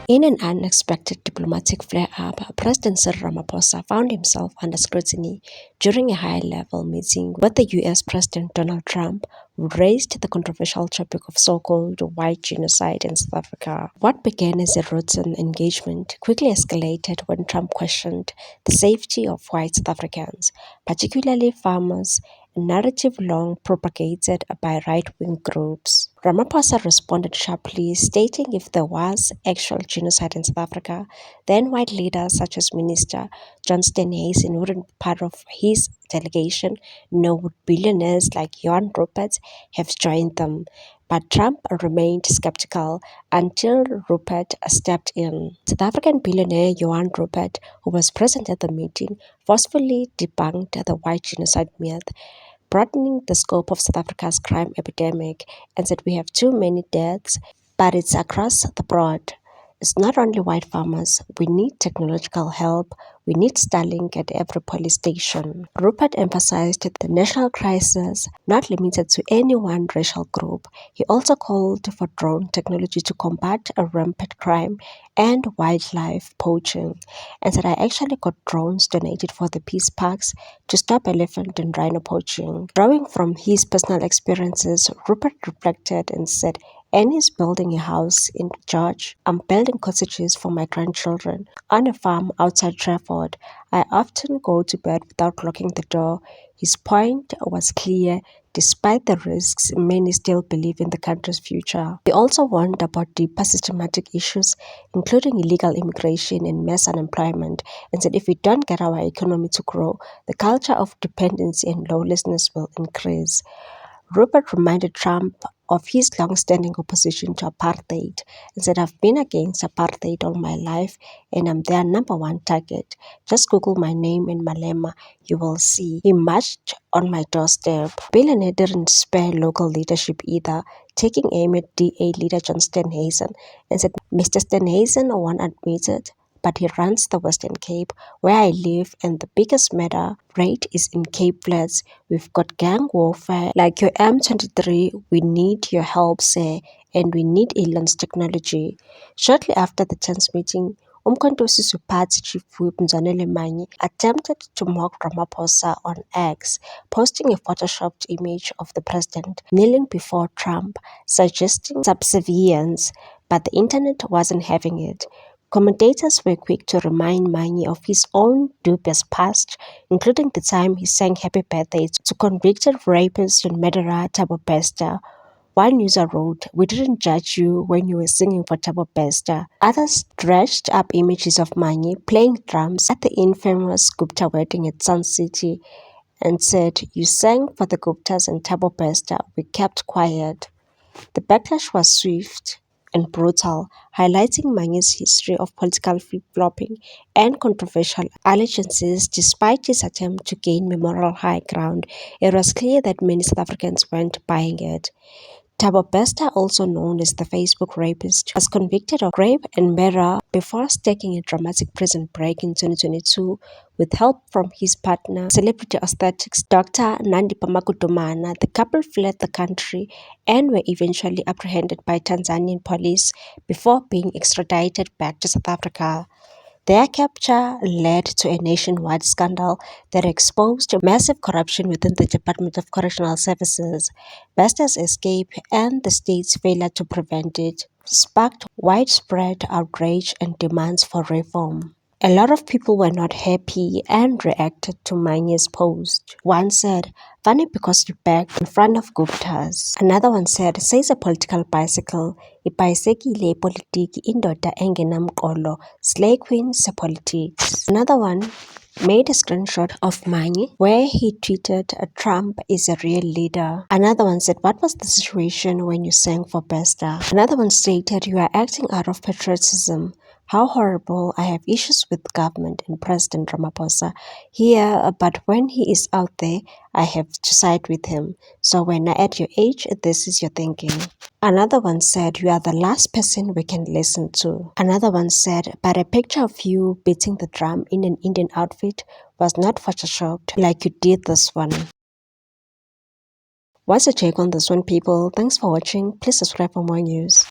In an unexpected diplomatic flare-up, President Cyril Ramaphosa found himself under scrutiny during a high-level meeting with the U.S. President Donald Trump, who raised the controversial topic of so-called white genocide in South Africa. What began as a routine engagement quickly escalated when Trump questioned the safety of white South Africans, particularly farmers, a narrative long propagated by right-wing groups. Ramaphosa responded sharply, stating if there was actual genocide in South Africa, then white leaders such as Minister John Steenhuisen wouldn't be part of his delegation, nor would billionaires like Johan Rupert have joined them. But Trump remained skeptical until Rupert stepped in. South African billionaire Johan Rupert, who was present at the meeting, forcefully debunked the white genocide myth, broadening the scope of South Africa's crime epidemic, and said we have too many deaths, but it's across the board. It's not only white farmers. We need technological help. We need Starlink at every police station. Rupert emphasized the national crisis, not limited to any one racial group. He also called for drone technology to combat a rampant crime and wildlife poaching, and said I actually got drones donated for the peace parks to stop elephant and rhino poaching. Drawing from his personal experiences, Rupert reflected and said, Annie's building a house in George. I'm building cottages for my grandchildren on a farm outside Trafford. I often go to bed without locking the door. His point was clear. Despite the risks, many still believe in the country's future. He also warned about deeper systematic issues, including illegal immigration and mass unemployment, and said if we don't get our economy to grow, the culture of dependency and lawlessness will increase. Rupert reminded Trump of his long-standing opposition to apartheid and said, I've been against apartheid all my life and I'm their number one target. Just Google my name in Malema, you will see. He marched on my doorstep. Billionaire didn't spare local leadership either, taking aim at DA leader John Steenhuisen and said, Mr. Steenhuisen won't admit it, but he runs the Western Cape, where I live, and the biggest murder rate is in Cape Flats. We've got gang warfare like your M23. We need your help, sir, and we need Elon's technology. Shortly after the tense meeting, Umkhonto weSizwe Party Chief Whip Mzwanele Manyi attempted to mock Ramaphosa on X, posting a photoshopped image of the president kneeling before Trump, suggesting subservience, but the internet wasn't having it. Commentators were quick to remind Manyi of his own dubious past, including the time he sang happy birthday to convicted rapist and murderer Thabo Bester. One user wrote, we didn't judge you when you were singing for Thabo Bester. Others dredged up images of Manyi playing drums at the infamous Gupta wedding at Sun City and said, you sang for the Guptas and Thabo Bester, we kept quiet. The backlash was swift and brutal, highlighting Manyi's history of political flip-flopping and controversial allegiances. Despite his attempt to gain memorial high ground, it was clear that many South Africans weren't buying it. Thabo Bester, also known as the Facebook rapist, was convicted of rape and murder before taking a dramatic prison break in 2022 with help from his partner, celebrity aesthetics Dr. Nandipha Magudumana. The couple fled the country and were eventually apprehended by Tanzanian police before being extradited back to South Africa. Their capture led to a nationwide scandal that exposed massive corruption within the Department of Correctional Services. Bester's escape and the state's failure to prevent it sparked widespread outrage and demands for reform. A lot of people were not happy and reacted to Manyi's post. One said, funny because you backed in front of Guptas. Another one said, says a political bicycle, ibhayisekile ipolitiki indoda engenamqolo, slay queen sepolitics. Another one made a screenshot of Manyi where he tweeted, Trump is a real leader. Another one said, what was the situation when you sang for Bester? Another one stated, you are acting out of patriotism. How horrible. I have issues with government and President Ramaphosa here, but when he is out there, I have to side with him. So when at your age, this is your thinking. Another one said, you are the last person we can listen to. Another one said, but a picture of you beating the drum in an Indian outfit was not photoshopped like you did this one. What's your take on this one, people? Thanks for watching. Please subscribe for more news.